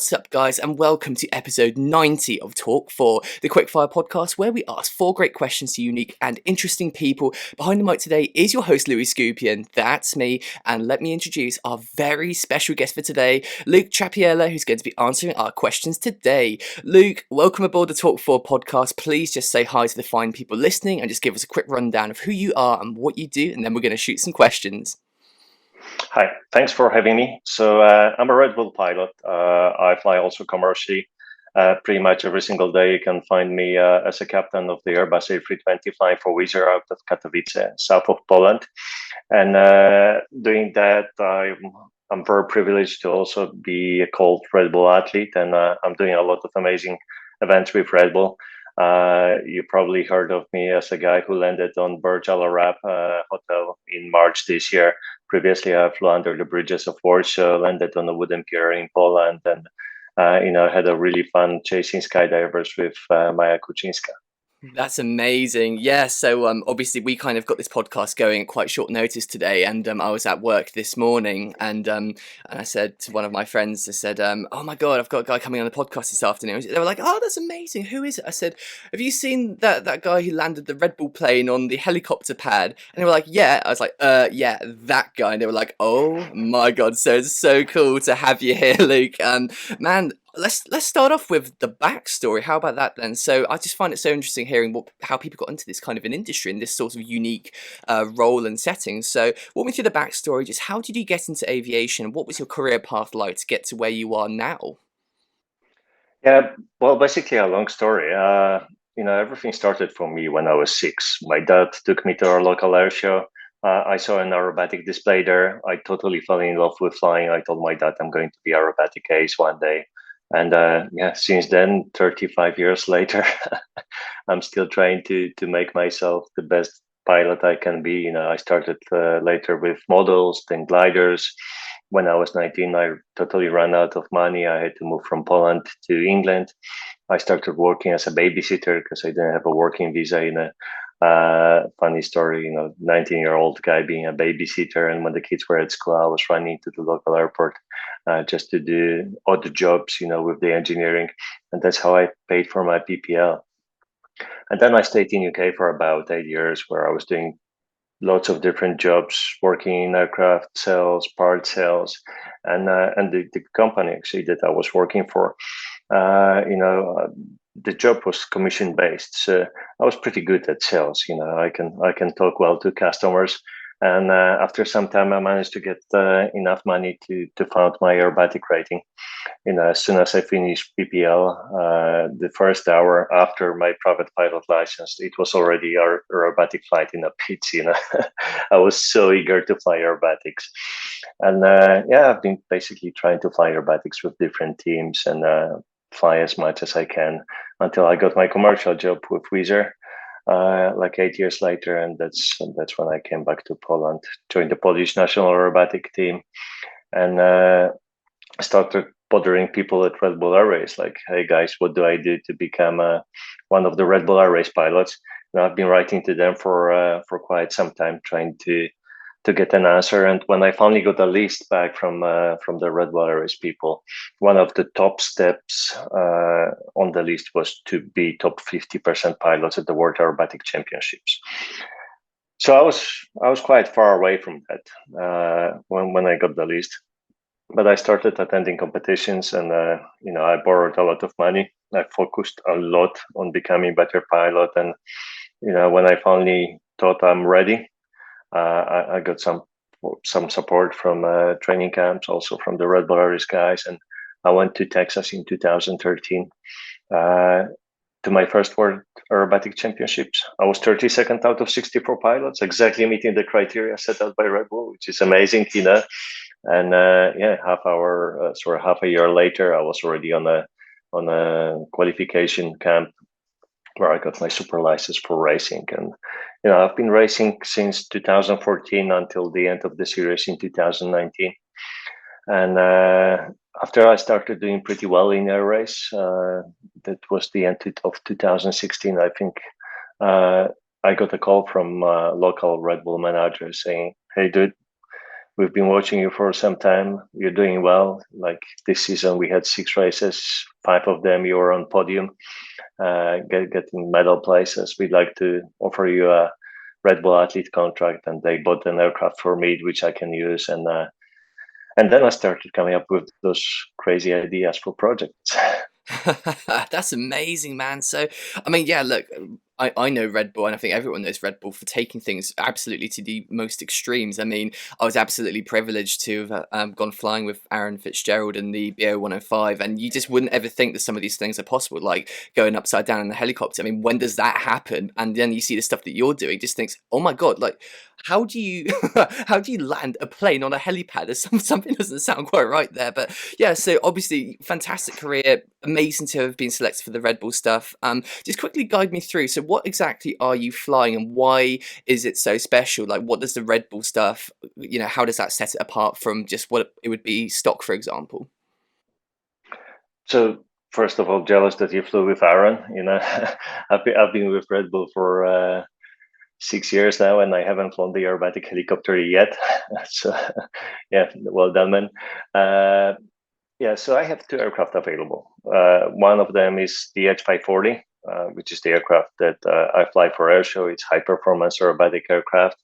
What's up, guys, and welcome to episode 90 of Talk4, the quickfire podcast where we ask 4 great questions to unique and interesting people. Behind the mic today is your host, Louis Skupien. That's me, and let me introduce our very special guest for today, Luke Czepiela, who's going to be answering our questions today. Luke, welcome aboard the Talk4 podcast. Please just say hi to the fine people listening and just give us a quick rundown of who you are and what you do, and then we're going to shoot some questions. Hi, thanks for having me. So I'm a RedBull pilot. I fly also commercially. Pretty much every single day you can find me as a captain of the Airbus A320 flying for Wizz Air out of Katowice, south of Poland. And doing that, I'm very privileged to also be called RedBull athlete, and I'm doing a lot of amazing events with RedBull. You probably heard of me as a guy who landed on Burj Al Arab hotel in March this year. Previously, I flew under the bridges of Warsaw, landed on a wooden pier in Poland, and had a really fun chasing skydivers with Maja Kuczynska. That's amazing. Yeah, so obviously we kind of got this podcast going at quite short notice today, and I was at work this morning, and I said to one of my friends, I said, oh my God, I've got a guy coming on the podcast this afternoon. They were like, oh, that's amazing. Who is it? I said, have you seen that guy who landed the RedBull plane on the helicopter pad? And they were like, yeah. I was like, yeah, that guy. And they were like, oh my God, so it's so cool to have you here, Luke. Man, Let's start off with the backstory. How about that then? So I just find it so interesting hearing how people got into this kind of an industry in this sort of unique role and setting. So walk me through the backstory. Just how did you get into aviation? What was your career path like to get to where you are now? Yeah, well, basically a long story. Everything started for me when I was 6. My dad took me to our local air show. I saw an aerobatic display there. I totally fell in love with flying. I told my dad I'm going to be aerobatic ace one day. And since then, 35 years later, I'm still trying to make myself the best pilot I can be. I started later with models, then gliders. When I was 19, I totally ran out of money. I had to move from Poland to England. I started working as a babysitter because I didn't have a working visa. Funny story, 19-year-old guy being a babysitter, and when the kids were at school, I was running to the local airport just to do odd jobs, with the engineering, and that's how I paid for my PPL. And then I stayed in UK for about 8 years, where I was doing lots of different jobs, working in aircraft sales, part sales, and the company actually that I was working for, the job was commission based, so I was pretty good at sales. I can talk well to customers, and after some time, I managed to get enough money to fund my aerobatic rating. As soon as I finished PPL, the first hour after my private pilot license, it was already our aerobatic flight in a pits. I was so eager to fly aerobatics, and I've been basically trying to fly aerobatics with different teams and fly as much as I can until I got my commercial job with Wizz Air, like 8 years later, and that's when I came back to Poland, joined the Polish Natioanal Aerobatic team, and started bothering people at RedBull AirRace, like, hey guys, what do I do to become one of the RedBull AirRace pilots? And I've been writing to them for quite some time, trying to get an answer. And when I finally got a list back from the RedBull AirRace people, one of the top steps on the list was to be top 50% pilots at the World Aerobatic Championships. So I was quite far away from that when I got the list. But I started attending competitions, and I borrowed a lot of money. I focused a lot on becoming a better pilot, and when I finally thought I'm ready, I got some support from training camps, also from the RedBull AirRace guys, and I went to Texas in 2013 to my first World Aerobatic Championships. I was 32nd out of 64 pilots, exactly meeting the criteria set out by RedBull, which is amazing, And half a year later, I was already on a qualification camp where I got my super license for racing. And I've been racing since 2014 until the end of the series in 2019. And after I started doing pretty well in air race, that was the end of 2016, I think. I got a call from local RedBull manager saying, "Hey, dude, we've been watching you for some time. You're doing well. Like this season, we had 6 races. 5 of them you were on podium, getting medal places. We'd like to offer you a Red Bull athlete contract, and they bought an aircraft for me, which I can use. And then I started coming up with those crazy ideas for projects. That's amazing, man. So, I mean, yeah, look, I know Red Bull, and I think everyone knows Red Bull for taking things absolutely to the most extremes. I mean, I was absolutely privileged to have gone flying with Aaron Fitzgerald in the BO 105, and you just wouldn't ever think that some of these things are possible, like going upside down in the helicopter. I mean, when does that happen? And then you see the stuff that you're doing, just thinks, oh my God, like, how do you how do you land a plane on a helipad? There's something doesn't sound quite right there, but yeah. So obviously, fantastic career, amazing to have been selected for the Red Bull stuff. Just quickly guide me through. So, what exactly are you flying, and why is it so special? Like, what does the Red Bull stuff, how does that set it apart from just what it would be stock, for example? So first of all, jealous that you flew with Aaron. I've been with Red Bull for 6 years now, and I haven't flown the aerobatic helicopter yet. So yeah, well done, man. Yeah, so I have 2 aircraft available. One of them is the H540, which is the aircraft that I fly for Airshow. It's high performance aerobatic aircraft,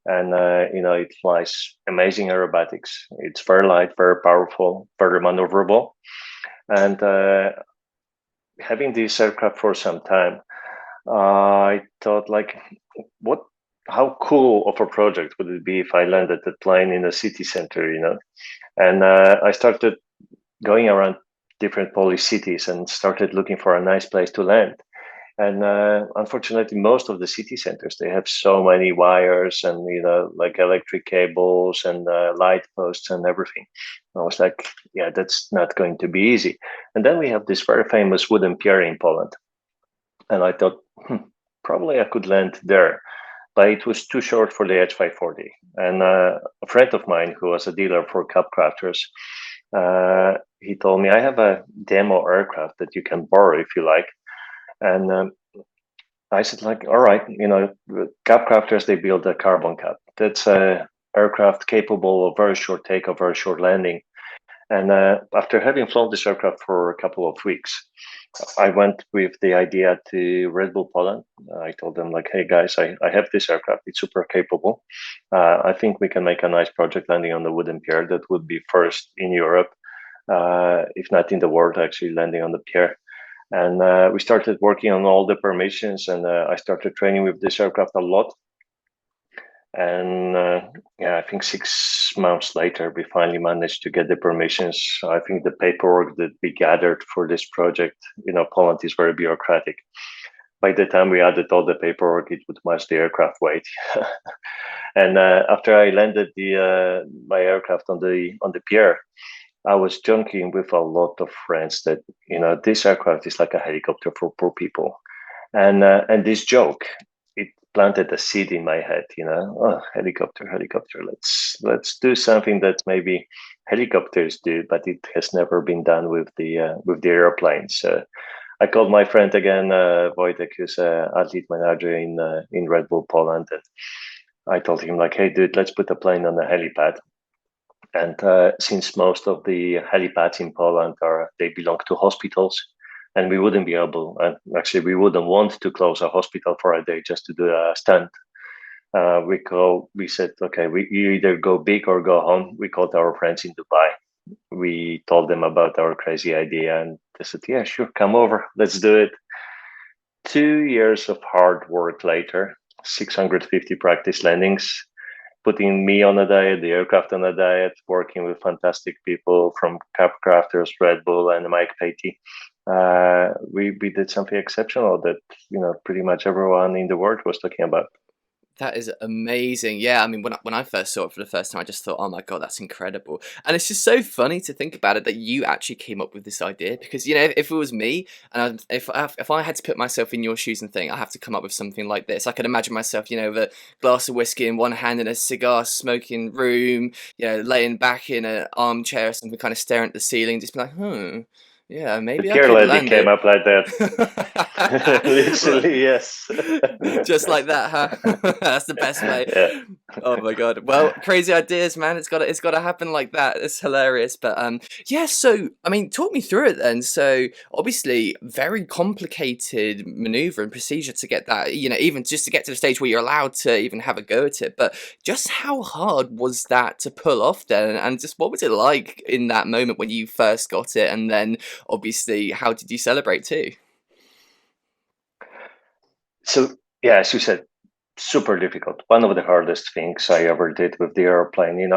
and it flies amazing aerobatics. It's very light, very powerful, very maneuverable, and having this aircraft for some time, I thought, like, what? How cool of a project would it be if I landed the plane in a city center? And I started going around different Polish cities and started looking for a nice place to land. And unfortunately, most of the city centers, they have so many wires and like electric cables and light posts and everything. I was like, yeah, that's not going to be easy. And then we have this very famous wooden pier in Poland, and I thought, probably I could land there, but it was too short for the H540. And a friend of mine who was a dealer for Cup Crafters, he told me, I have a demo aircraft that you can borrow if you like. And I said, like, all right, Cup Crafters, they build a carbon cap. That's a aircraft capable of very short takeoff, very short landing. And after having flown this aircraft for a couple of weeks, I went with the idea to Red Bull Poland. I told them, like, hey guys, I have this aircraft. It's super capable. I think we can make a nice project landing on the wooden pier that would be first in Europe, if not in the world, actually landing on the pier. And we started working on all the permissions, and I started training with this aircraft a lot. And yeah, I think 6 months later, we finally managed to get the permissions. I think the paperwork that we gathered for this project, Poland is very bureaucratic. By the time we added all the paperwork, it would match the aircraft weight. And after I landed my aircraft on the pier, I was joking with a lot of friends that this aircraft is like a helicopter for poor people, and this joke, it planted a seed in my head. Oh, helicopter. Let's do something that maybe helicopters do, but it has never been done with the airplanes. So I called my friend again, Wojtek, who's an athlete manager in Red Bull Poland, and I told him, like, hey dude, let's put a plane on a helipad. And since most of the helipads in Poland they belong to hospitals, and we wouldn't be able, and actually we wouldn't want to close a hospital for a day just to do a stunt. We said, okay, you either go big or go home. We called our friends in Dubai. We told them about our crazy idea, and they said, yeah, sure, come over, let's do it. 2 years of hard work later, 650 practice landings, putting me on a diet, the aircraft on a diet, working with fantastic people from Cup Crafters, Red Bull, and Mike Patey. We did something exceptional that pretty much everyone in the world was talking about. That is amazing. Yeah, I mean, when I first saw it for the first time, I just thought, oh my God, that's incredible. And it's just so funny to think about it that you actually came up with this idea because, if it was me and if I had to put myself in your shoes and think I have to come up with something like this, I could imagine myself, with a glass of whiskey in one hand in a cigar smoking room, laying back in an armchair or something, kind of staring at the ceiling, just be like, Yeah, The maybe I care could lady land came it. up like that. Right. Literally, yes. Just like that, huh? That's the best way. Yeah. Oh my god. Well, crazy ideas, man. It's gotta happen like that. It's hilarious. But yeah, so I mean, talk me through it then. So obviously very complicated maneuver and procedure to get that, even just to get to the stage where you're allowed to even have a go at it. But just how hard was that to pull off then? And just what was it like in that moment when you first got it? And then obviously how did you celebrate too? So, yeah, as you said, super difficult. One of the hardest things I ever did with the airplane.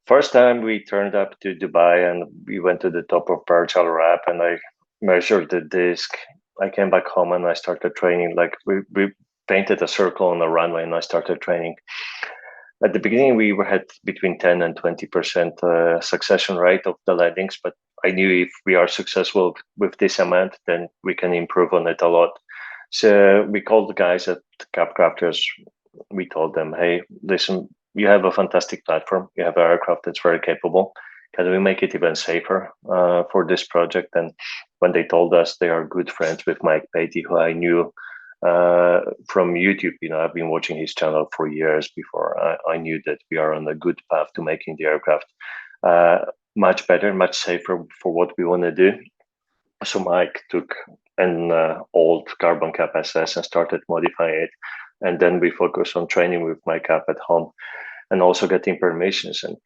First time we turned up to Dubai and we went to the top of Burj Al Arab and I measured the disc. I came back home and I started training. Like we painted a circle on the runway and I started training. At the beginning, we had between 10 and 20% succession rate of the landings, but I knew if we are successful with this amount, then we can improve on it a lot. So we called the guys at Capcrafters. We told them, hey, listen, you have a fantastic platform. You have an aircraft that's very capable. Can we make it even safer for this project? And when they told us they are good friends with Mike Patey, who I knew from YouTube, I've been watching his channel for years before I knew that we are on a good path to making the aircraft much better, much safer for what we want to do. So Mike took an old carbon cap SS and started modifying it. And then we focused on training with my cap at home and also getting permissions. And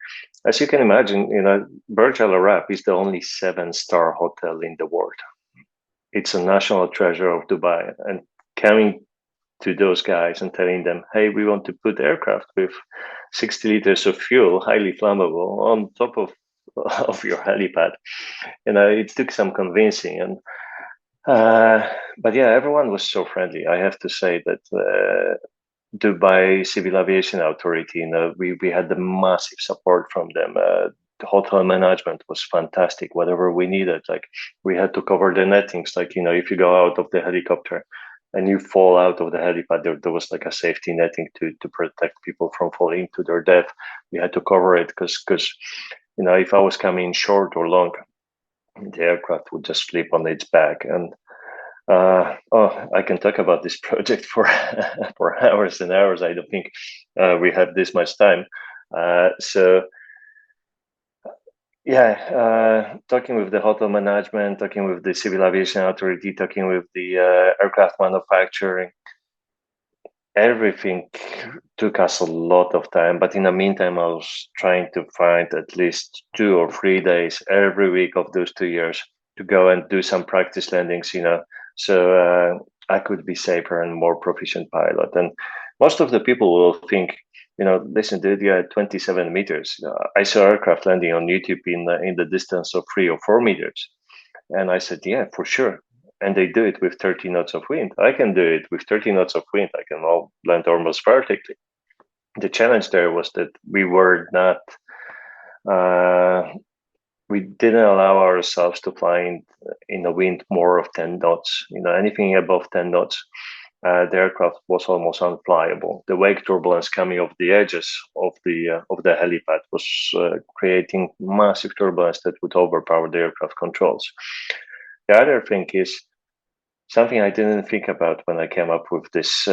as you can imagine, Burj Al Arab is the only 7-star hotel in the world. It's a national treasure of Dubai. And coming to those guys and telling them, hey, we want to put aircraft with 60 liters of fuel, highly flammable, on top of your helipad. It took some convincing. And but yeah, everyone was so friendly. I have to say that Dubai Civil Aviation Authority, we had the massive support from them. The hotel management was fantastic. Whatever we needed, like we had to cover the nettings. Like if you go out of the helicopter and you fall out of the helipad, there was like a safety netting to protect people from falling to their death. We had to cover it because if I was coming short or long, the aircraft would just flip on its back. And I can talk about this project for for hours and hours. I don't think we have this much time. So yeah, talking with the hotel management, talking with the Civil Aviation Authority, talking with the aircraft manufacturing, everything took us a lot of time. But in the meantime, I was trying to find at least 2 or 3 days every week of those 2 years to go and do some practice landings, so I could be safer and more proficient pilot. And most of the people will think, listen, dude, you're at 27 meters. I saw aircraft landing on YouTube in the distance of 3 or 4 meters. And I said, yeah, for sure. And they do it with 30 knots of wind. I can do it with 30 knots of wind. I can land almost vertically. The challenge there was that we didn't allow ourselves to fly in a wind more of 10 knots. Anything above 10 knots, the aircraft was almost unflyable. The wake turbulence coming off the edges of the helipad was creating massive turbulence that would overpower the aircraft controls. The other thing is something I didn't think about when I came up with this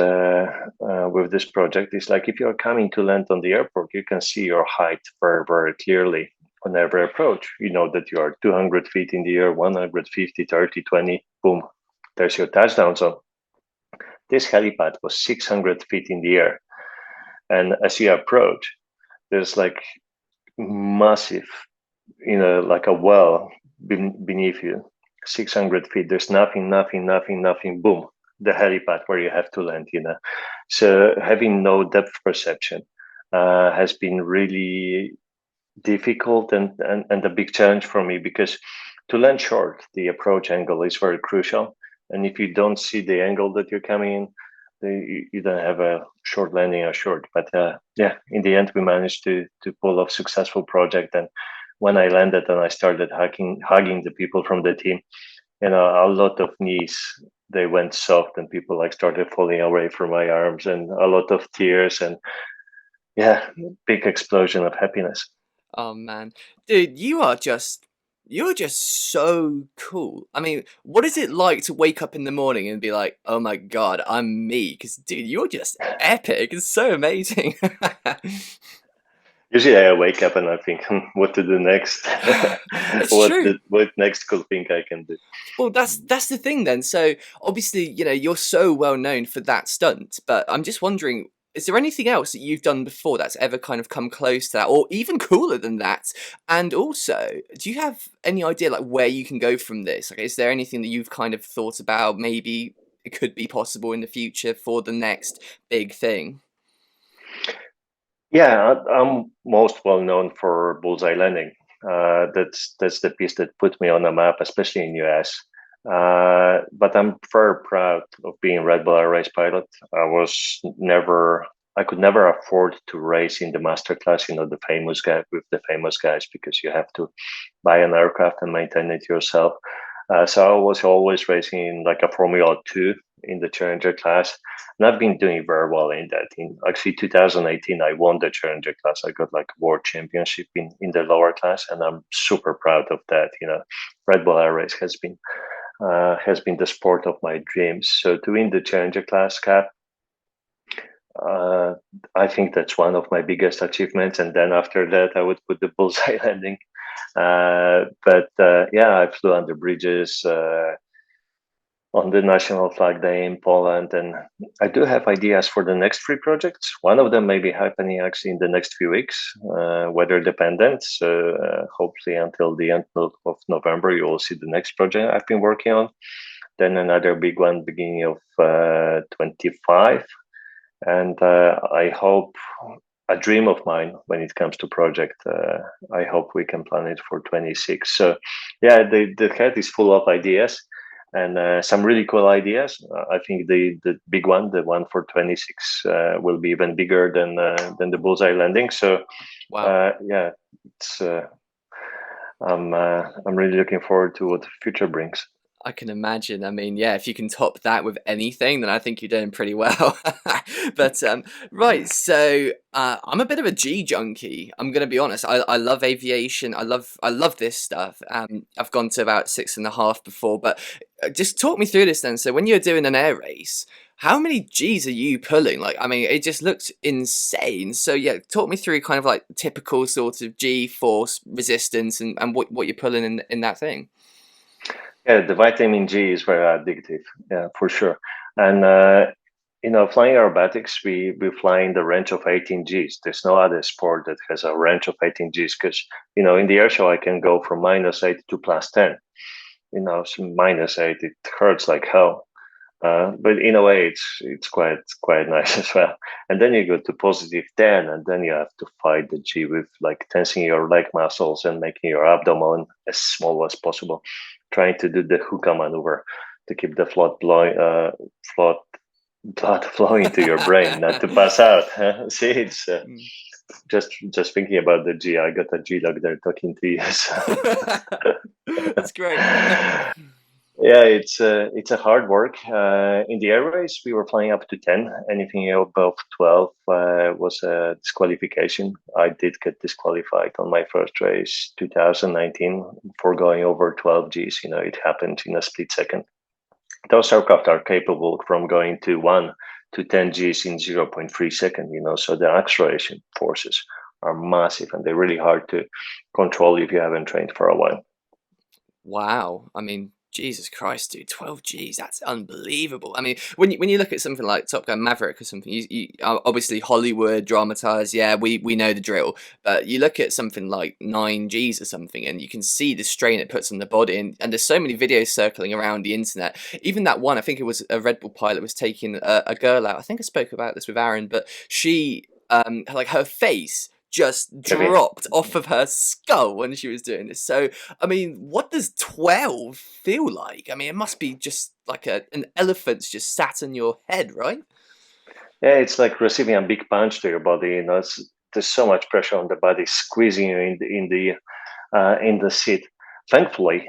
project is like if you're coming to land on the airport, you can see your height very, very clearly on every approach. You know that you are 200 feet in the air, 150, 30, 20, boom, there's your touchdown zone. This helipad was 600 feet in the air. And as you approach, there's like massive, like a well beneath you. 600 feet, there's nothing, boom, the helipad where you have to land, So having no depth perception has been really difficult and a big challenge for me, because to land short, the approach angle is very crucial. And if you don't see the angle that you're coming in, you don't have a short landing or short. But yeah, in the end, we managed to pull off successful project. And when I landed and I started hugging the people from the team, a lot of knees, they went soft and people like started falling away from my arms and a lot of tears and yeah, big explosion of happiness. Oh man, dude, you're just so cool. I mean, what is it like to wake up in the morning and be like, oh my God, I'm me? Because, dude, you're just epic. It's so amazing. Usually I wake up and I think, what to do next? It's true. What next cool thing I can do? Well, that's the thing then. So obviously, you're so well known for that stunt, but I'm just wondering, is there anything else that you've done before that's ever kind of come close to that, or even cooler than that? And also, do you have any idea like where you can go from this? Like, is there anything that you've kind of thought about? Maybe it could be possible in the future for the next big thing. Yeah, I'm most well known for Bullseye landing. That's the piece that put me on the map, especially in US. But I'm very proud of being RedBull AirRace pilot. I could never afford to race in the master class, the famous guy with the famous guys, because you have to buy an aircraft and maintain it yourself. So I was always racing in like a Formula 2 in the Challenger class. And I've been doing very well in that. In actually 2018, I won the Challenger class. I got like a world championship in the lower class, and I'm super proud of that. RedBull AirRace has been the sport of my dreams. So to win the Challenger class cap, I think that's one of my biggest achievements. And then after that, I would put the Bullseye landing. But yeah, I flew under bridges on the National Flag Day in Poland, and I do have ideas for the next three projects. One of them may be happening actually in the next few weeks, weather dependent. So hopefully until the end of November, you will see the next project I've been working on. Then another big one beginning of 25. And I hope, a dream of mine when it comes to project, I hope we can plan it for 26. So yeah, the head is full of ideas and some really cool ideas. I think the big one, the one for 26, will be even bigger than the Bullseye landing. So Wow. yeah, it's I'm really looking forward to what the future brings. I can imagine. I mean, yeah, if you can top that with anything, then I think you're doing pretty well. But right, so I'm a bit of a G junkie. I'm gonna be honest. I love aviation. I love this stuff. I've gone to about 6.5 before, but just talk me through this then. So when you're doing an air race, how many G's are you pulling? Like, I mean, it just looks insane. So yeah, talk me through kind of like typical sort of G force resistance and what you're pulling in that thing. Yeah, the vitamin G is very addictive. Yeah, for sure. And flying aerobatics, we fly in the range of 18 Gs. There's no other sport that has a range of 18 Gs because in the air show I can go from -8 to +10. So -8 it hurts like hell. But in a way, it's quite nice as well. And then you go to +10, and then you have to fight the G with like tensing your leg muscles and making your abdomen as small as possible, trying to do the hookah maneuver to keep the blood flowing to your brain, not to pass out. See, it's just thinking about the G. I got a G dog there talking to you. So. That's great. Yeah, it's a hard work. In the air race, we were flying up to 10. Anything above 12 was a disqualification. I did get disqualified on my first race, 2019, for going over 12 Gs. It happened in a split second. Those aircraft are capable from going to 1 to 10 Gs in 0.3 seconds. So the acceleration forces are massive, and they're really hard to control if you haven't trained for a while. Wow. I mean, Jesus Christ, dude, 12 Gs, that's unbelievable. I mean, when you look at something like Top Gun Maverick or something, you obviously Hollywood dramatized, yeah, we know the drill. But you look at something like 9 Gs or something, and you can see the strain it puts on the body. And there's so many videos circling around the internet. Even that one, I think it was a Red Bull pilot was taking a girl out. I think I spoke about this with Aaron, but she, like her face just Kevin. dropped off of her skull when she was doing this. So, I mean, what does 12 feel like? I mean, it must be just like an elephant's just sat on your head, right? Yeah, it's like receiving a big punch to your body. There's so much pressure on the body, squeezing you in the seat. Thankfully,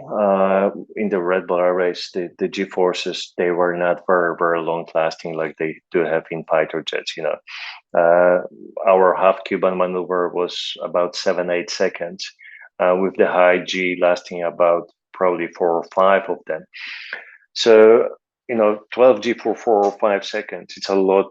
in the RedBull AirRace, the G forces, they were not very very long lasting like they do have in fighter jets. Our half Cuban maneuver was about 7-8 seconds. with the high G lasting about probably 4 or 5 of them. So, 12G for 4 or 5 seconds, it's a lot,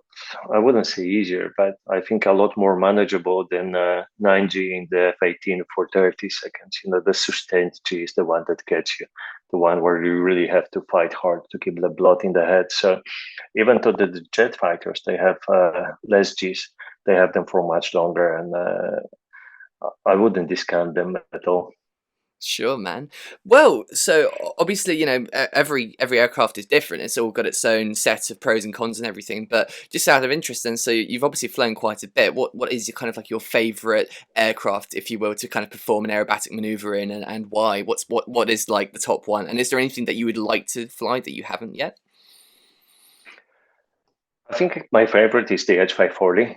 I wouldn't say easier, but I think a lot more manageable than 9G in the F-18 for 30 seconds. The sustained G is the one that gets you, the one where you really have to fight hard to keep the blood in the head. So even though the jet fighters, they have less Gs, they have them for much longer, and I wouldn't discount them at all. Sure, man. Well, so obviously, every aircraft is different. It's all got its own set of pros and cons and everything. But just out of interest, then, so you've obviously flown quite a bit. What is your kind of like your favorite aircraft, if you will, to kind of perform an aerobatic maneuver in, and why? What is like the top one? And is there anything that you would like to fly that you haven't yet? I think my favorite is the H540.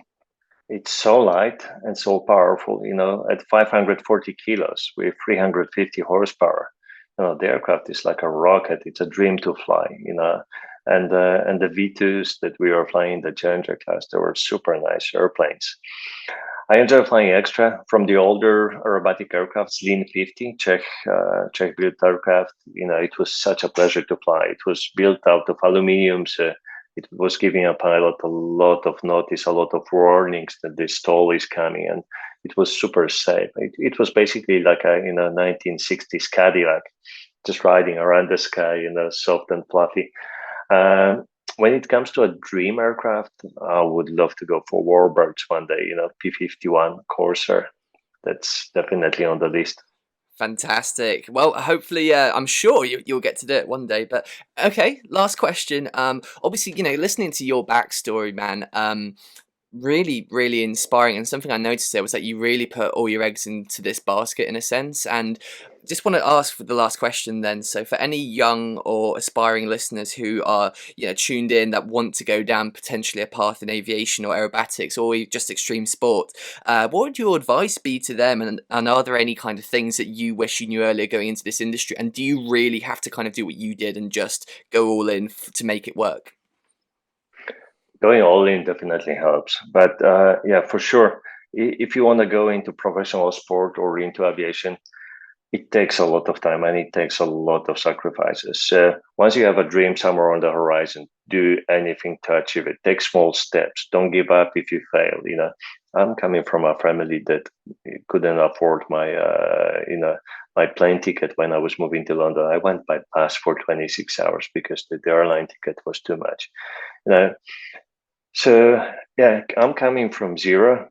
It's so light and so powerful, at 540 kilos with 350 horsepower. The aircraft is like a rocket. It's a dream to fly. And the V2s that we were flying in the Challenger class, they were super nice airplanes. I enjoy flying extra from the older aerobatic aircrafts, Lean 50, Czech built aircraft. It was such a pleasure to fly. It was built out of aluminium, so it was giving a pilot a lot of notice, a lot of warnings that this stall is coming, and it was super safe. It was basically like a 1960s Cadillac, just riding around the sky, soft and fluffy. When it comes to a dream aircraft, I would love to go for Warbirds one day. P-51 Corsair. That's definitely on the list. Fantastic. Well, hopefully, I'm sure you'll get to do it one day. But okay, last question. Obviously, listening to your backstory, man. Really, really inspiring. And something I noticed there was that you really put all your eggs into this basket in a sense. And just want to ask for the last question then. So for any young or aspiring listeners who are, tuned in that want to go down potentially a path in aviation or aerobatics or just extreme sport, what would your advice be to them? And are there any kind of things that you wish you knew earlier going into this industry? And do you really have to kind of do what you did and just go all in to make it work? Going all in definitely helps, but yeah, for sure, if you want to go into professional sport or into aviation, it takes a lot of time and it takes a lot of sacrifices. Once you have a dream somewhere on the horizon, do anything to achieve it. Take small steps. Don't give up if you fail. I'm coming from a family that couldn't afford my plane ticket when I was moving to London. I went by bus for 26 hours because the airline ticket was too much. You know, so yeah, I'm coming from zero,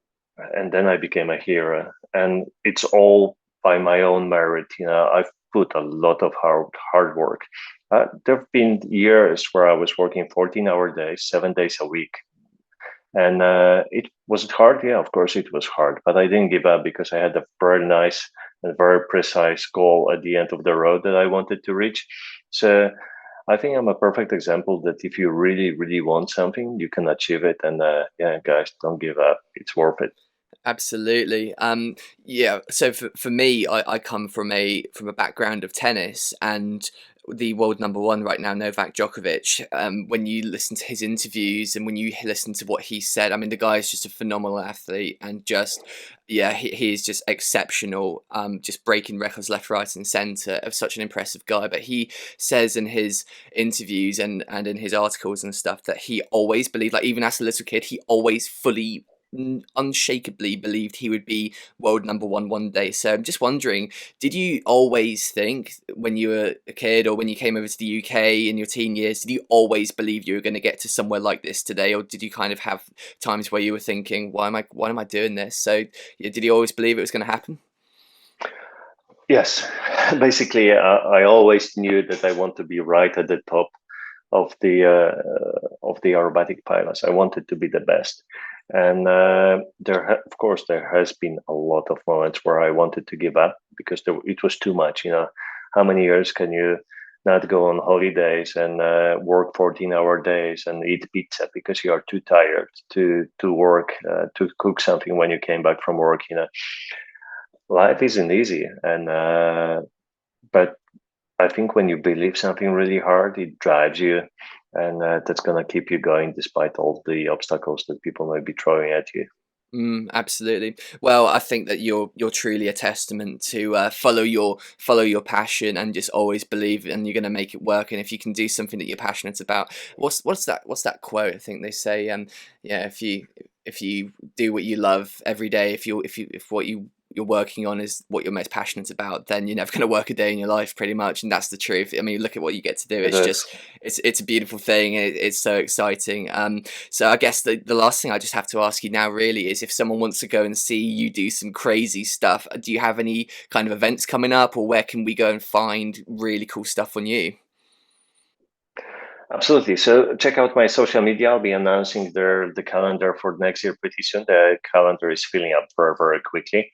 and then I became a hero, and it's all by my own merit. I've put a lot of hard work. There've been years where I was working 14-hour days, 7 days a week, and it was hard. Yeah, of course it was hard, but I didn't give up because I had a very nice and very precise goal at the end of the road that I wanted to reach. So I think I'm a perfect example that if you really, really want something, you can achieve it. And yeah, guys, don't give up. It's worth it. Absolutely. Yeah. So for me, I come from a background of tennis, and the world number one right now, Novak Djokovic. When you listen to his interviews and when you listen to what he said, I mean, the guy is just a phenomenal athlete, and just yeah, he is just exceptional. Just breaking records left, right, and centre. Of such an impressive guy. But he says in his interviews and in his articles and stuff that he always believed, like even as a little kid, he always fully unshakably believed he would be world number one day. So I'm just wondering, did you always think when you were a kid or when you came over to the UK in your teen years, did you always believe you were going to get to somewhere like this today? Or did you kind of have times where you were thinking, why am I doing this? So yeah, did you always believe it was going to happen? Yes, basically, I always knew that I want to be right at the top of the aerobatic pilots. I wanted to be the best, and of course, there has been a lot of moments where I wanted to give up because it was too much. How many years can you not go on holidays and work 14-hour days and eat pizza because you are too tired to work to cook something when you came back from work? Life isn't easy, and but I think when you believe something really hard, it drives you, and that's gonna keep you going despite all the obstacles that people might be throwing at you. Absolutely. Well, I think that you're truly a testament to follow your passion and just always believe, and you're going to make it work. And if you can do something that you're passionate about, what's that quote? I think they say, yeah, if you do what you love every day, if what you're working on is what you're most passionate about, then you're never going to work a day in your life, pretty much. And that's the truth. I mean, look at what you get to do. It It's is. just it's a beautiful thing. It's so exciting. So I guess the last thing I just have to ask you now really is, if someone wants to go and see you do some crazy stuff, do you have any kind of events coming up, or where can we go and find really cool stuff on you? Absolutely. So check out my social media. I'll be announcing the calendar for next year pretty soon. The calendar is filling up very, very quickly.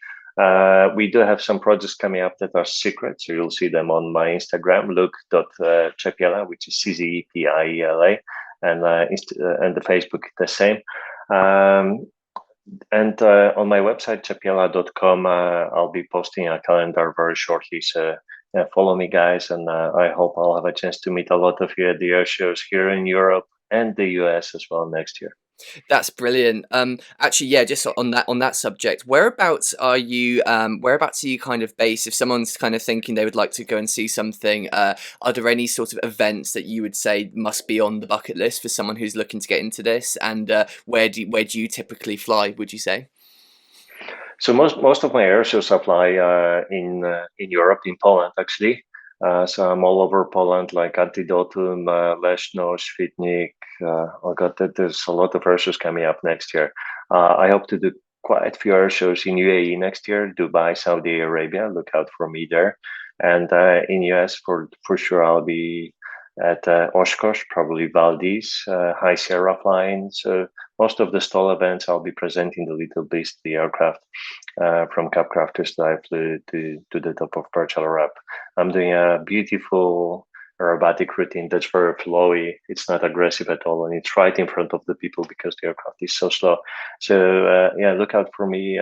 We do have some projects coming up that are secret, so you'll see them on my Instagram, Luke.Czepiela, which is Czepiela, and the Facebook the same. And on my website, czepiela.com, I'll be posting a calendar very shortly. So yeah, follow me, guys, and I hope I'll have a chance to meet a lot of you at the air shows here in Europe and the US as well next year. That's brilliant. Actually, yeah, just on that subject, whereabouts are you kind of based? If someone's kind of thinking they would like to go and see something, are there any sort of events that you would say must be on the bucket list for someone who's looking to get into this? And where do you typically fly, would you say? So most of my air shows apply in Europe, in Poland actually. So I'm all over Poland, like Antidotum, Leszno, Świdnik. Oh God, there's a lot of air shows coming up next year. I hope to do quite a few air shows in UAE next year, Dubai, Saudi Arabia. Look out for me there. And in US, for sure, I'll be at Oshkosh, probably Valdez, High Sierra flying. So most of the stall events, I'll be presenting the Little Beast, the aircraft from Cap Crafters that I flew to the top of Perch Wrap. I'm doing a beautiful aerobatic routine that's very flowy. It's not aggressive at all, and it's right in front of the people because the aircraft is so slow. So yeah, look out for me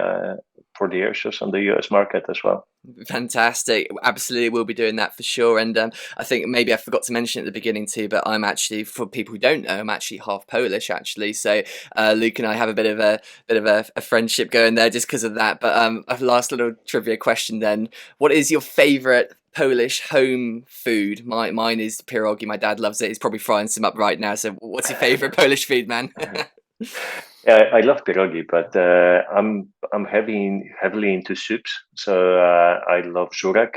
for the air shows on the US market as well. Fantastic. Absolutely, we'll be doing that for sure. And I think maybe I forgot to mention at the beginning too, but I'm actually, for people who don't know, I'm actually half Polish actually. So Luke and I have a bit of a friendship going there just because of that. But a last little trivia question then. What is your favourite Polish home food? Mine is pierogi. My dad loves it. He's probably frying some up right now. So what's your favourite Polish food, man? Yeah, I love pierogi, but I'm heavily into soups. So I love żurek,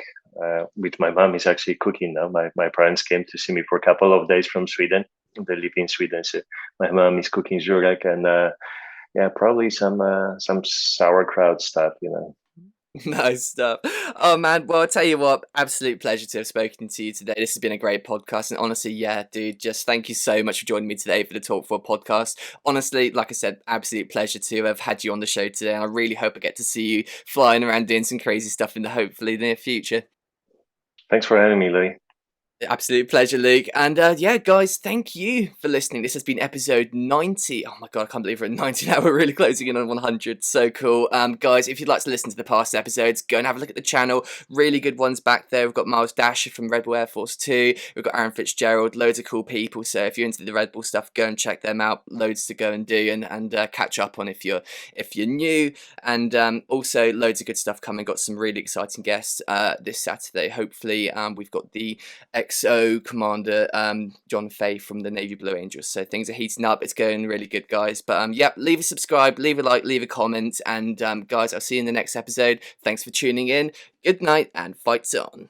which my mom is actually cooking now. My parents came to see me for a couple of days from Sweden. They live in Sweden, so my mom is cooking żurek, and yeah, probably some sauerkraut stuff, you know. Nice stuff. Oh man, well, I'll tell you what, absolute pleasure to have spoken to you today. This has been a great podcast, and honestly, yeah, dude, just thank you so much for joining me today for the Talk4 podcast. Honestly, like I said, absolute pleasure to have had you on the show today, and I really hope I get to see you flying around doing some crazy stuff in the hopefully near future. Thanks for having me, Louis. Absolute pleasure, Luke. And yeah, guys, thank you for listening. This has been episode 90. Oh my God, I can't believe we're at 90 now. We're really closing in on 100. So cool. Guys, if you'd like to listen to the past episodes, go and have a look at the channel. Really good ones back there. We've got Miles Dasher from RedBull Airforce 2. We've got Aaron Fitzgerald. Loads of cool people. So if you're into the RedBull stuff, go and check them out. Loads to go and do and catch up on if you're new. And also loads of good stuff coming. Got some really exciting guests this Saturday. Hopefully, we've got the XO Commander John Fay from the Navy Blue Angels. So things are heating up. It's going really good, guys. But yeah, leave a subscribe, leave a like, leave a comment, and guys, I'll see you in the next episode. Thanks for tuning in. Good night and fights on.